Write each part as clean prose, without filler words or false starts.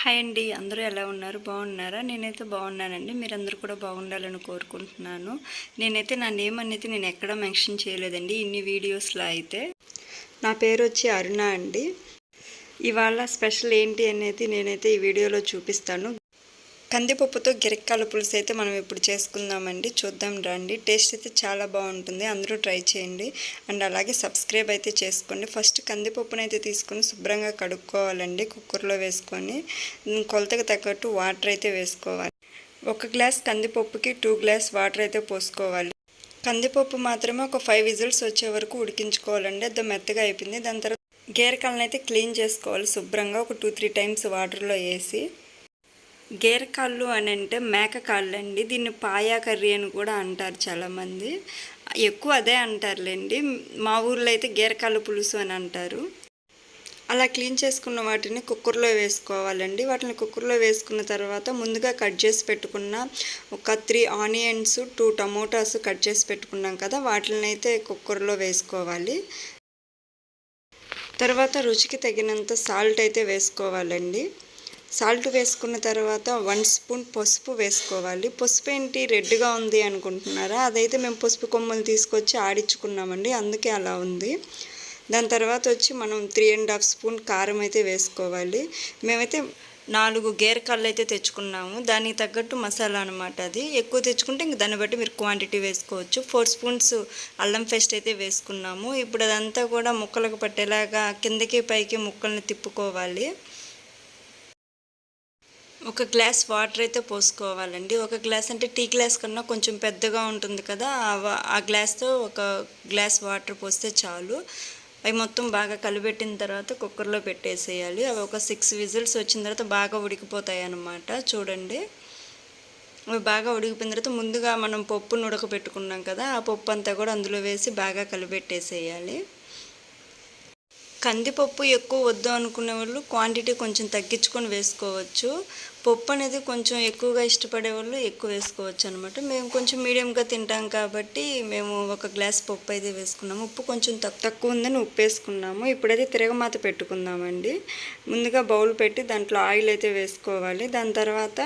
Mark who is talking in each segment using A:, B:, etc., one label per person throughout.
A: Hi అండి, అందరూ ఎలా ఉన్నారు? బాగున్నారా? నేనైతే బాగున్నానండి. మీరందరూ కూడా బాగుండాలని కోరుకుంటున్నాను. నేనైతే నా నేమ్ అనేది నేను ఎక్కడా మెన్షన్ చేయలేదండి ఇన్ని వీడియోస్లో అయితే. నా పేరు వచ్చి అరుణ అండి. ఇవాళ స్పెషల్ ఏంటి అనేది నేనైతే ఈ వీడియోలో చూపిస్తాను. కందిపప్పుతో గిరక్కాల పులుసు అయితే మనం ఇప్పుడు చేసుకుందామండి. చూద్దాం రండి. టేస్ట్ అయితే చాలా బాగుంటుంది. అందరూ ట్రై చేయండి అండ్ అలాగే సబ్స్క్రైబ్ అయితే చేసుకోండి. ఫస్ట్ కందిపప్పునైతే తీసుకొని శుభ్రంగా కడుక్కోవాలండి. కుక్కర్లో వేసుకొని కొలతకు తగ్గట్టు వాటర్ అయితే వేసుకోవాలి. 1 గ్లాస్ కందిపప్పుకి 2 గ్లాస్ వాటర్ అయితే పోసుకోవాలి. కందిపప్పు మాత్రమే ఒక 5 విజిల్స్ వచ్చే వరకు ఉడికించుకోవాలండి. అది మెత్తగా అయిపోయింది. దాని తర్వాత గేరకాలను అయితే క్లీన్ చేసుకోవాలి శుభ్రంగా ఒక 2-3 టైమ్స్ వాటర్లో వేసి. గేరకాళ్ళు అని అంటే మేక కాళ్ళు అండి. దీన్ని పాయా కర్రీ అని కూడా అంటారు చాలామంది. ఎక్కువ అదే అంటారులేండి. మా ఊర్లో అయితే గేరకాళ్ళు పులుసు అని అంటారు. అలా క్లీన్ చేసుకున్న వాటిని కుక్కర్లో వేసుకోవాలండి. వాటిని కుక్కర్లో వేసుకున్న తర్వాత ముందుగా కట్ చేసి పెట్టుకున్న ఒక 3 ఆనియన్స్ 2 టమోటాస్ కట్ చేసి పెట్టుకున్నాం కదా, వాటిని అయితే కుక్కర్లో వేసుకోవాలి. తర్వాత రుచికి తగినంత సాల్ట్ అయితే వేసుకోవాలండి. సాల్ట్ వేసుకున్న తర్వాత 1 స్పూన్ పసుపు వేసుకోవాలి. పసుపు ఏంటి రెడ్గా ఉంది అనుకుంటున్నారా? అదైతే మేము పసుపు కొమ్మలు తీసుకొచ్చి ఆడించుకున్నామండి, అందుకే అలా ఉంది. దాని తర్వాత వచ్చి మనం 3.5 స్పూన్ కారం అయితే వేసుకోవాలి. మేమైతే 4 గేరకాళ్ళు అయితే తెచ్చుకున్నాము. దానికి తగ్గట్టు మసాలా అనమాట. అది ఎక్కువ తెచ్చుకుంటే ఇంక దాన్ని బట్టి మీరు క్వాంటిటీ వేసుకోవచ్చు. 4 స్పూన్స్ అల్లం పేస్ట్ అయితే వేసుకున్నాము. ఇప్పుడు అదంతా కూడా ముక్కలకు పట్టేలాగా కిందకి పైకి ముక్కల్ని తిప్పుకోవాలి. 1 గ్లాస్ వాటర్ అయితే పోసుకోవాలండి. 1 గ్లాస్ అంటే టీ గ్లాస్ కన్నా కొంచెం పెద్దగా ఉంటుంది కదా, ఆ గ్లాస్తో 1 గ్లాస్ వాటర్ పోస్తే చాలు. అవి మొత్తం బాగా కలిపెట్టిన తర్వాత కుక్కర్లో పెట్టేసేయాలి. అవి ఒక 6 విజిల్స్ వచ్చిన తర్వాత బాగా ఉడికిపోతాయి అన్నమాట. చూడండి, అవి బాగా ఉడికిపోయిన తర్వాత ముందుగా మనం పప్పును ఉడకబెట్టుకున్నాం కదా, ఆ పప్పు అంతా కూడా అందులో వేసి బాగా కలిపెట్టేసేయాలి. కందిపప్పు ఎక్కువ వద్దు అనుకునే వాళ్ళు క్వాంటిటీ కొంచెం తగ్గించుకొని వేసుకోవచ్చు. పప్పు అనేది కొంచెం ఎక్కువగా ఇష్టపడే వాళ్ళు ఎక్కువ వేసుకోవచ్చు అనమాట. మేము కొంచెం మీడియంగా తింటాం కాబట్టి మేము 1 గ్లాస్ పప్పు అయితే వేసుకున్నాము. ఉప్పు కొంచెం తక్కువ ఉందని ఉప్పు వేసుకున్నాము. ఇప్పుడైతే తిరగమాత పెట్టుకుందామండి. ముందుగా బౌల్ పెట్టి దాంట్లో ఆయిల్ అయితే వేసుకోవాలి. దాని తర్వాత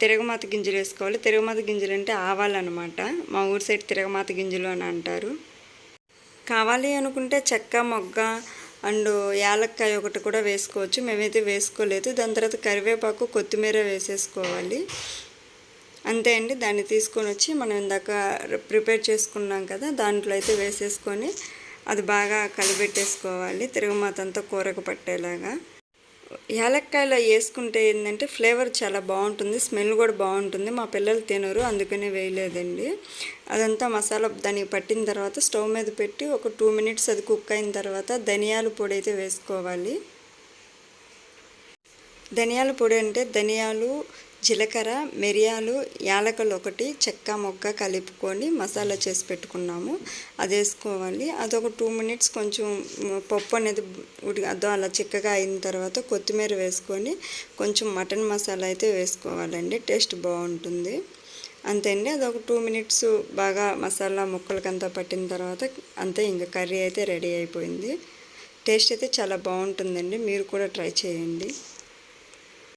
A: తిరగమాత గింజలు వేసుకోవాలి. తిరగమాత గింజలు అంటే ఆవాలన్నమాట. మా ఊరి సైడ్ తిరగమాత గింజలు అని అంటారు. కావాలి అనుకుంటే చెక్క మొగ్గ అండ్ యాలక్కాయ ఒకటి కూడా వేసుకోవచ్చు. మేమైతే వేసుకోలేదు. దాని తర్వాత కరివేపాకు కొత్తిమీర వేసేసుకోవాలి. అంతే అండి. దాన్ని తీసుకొని వచ్చి మనం ఇందాక ప్రిపేర్ చేసుకున్నాం కదా, దాంట్లో అయితే వేసేసుకొని అది బాగా కలిపెట్టేసుకోవాలి. తిరగమాత అంతా కూరకు పట్టేలాగా. యాలక్కాయలు వేసుకుంటే ఏంటంటే ఫ్లేవర్ చాలా బాగుంటుంది, స్మెల్ కూడా బాగుంటుంది. మా పిల్లలు తినరు, అందుకనే వేయలేదండి. అదంతా మసాలా దానికి పట్టిన తర్వాత స్టవ్ మీద పెట్టి ఒక 2 మినిట్స్ అది కుక్ అయిన తర్వాత ధనియాల పొడి అయితే వేసుకోవాలి. ధనియాల పొడి అంటే ధనియాలు, జీలకర్ర, మిరియాలు, యాలకులు ఒకటి, చెక్క మొగ్గ కలుపుకొని మసాలా చేసి పెట్టుకున్నాము, అది వేసుకోవాలి. అదొక 2 మినిట్స్ కొంచెం పప్పు అనేది అదో అలా చిక్కగా అయిన తర్వాత కొత్తిమీర వేసుకొని కొంచెం మటన్ మసాలా అయితే వేసుకోవాలండి. టేస్ట్ బాగుంటుంది. అంతే అండి. అదొక 2 మినిట్స్ బాగా మసాలా ముక్కలకంతా పట్టిన తర్వాత అంతే, ఇంకా కర్రీ అయితే రెడీ అయిపోయింది. టేస్ట్ అయితే చాలా బాగుంటుందండి. మీరు కూడా ట్రై చేయండి.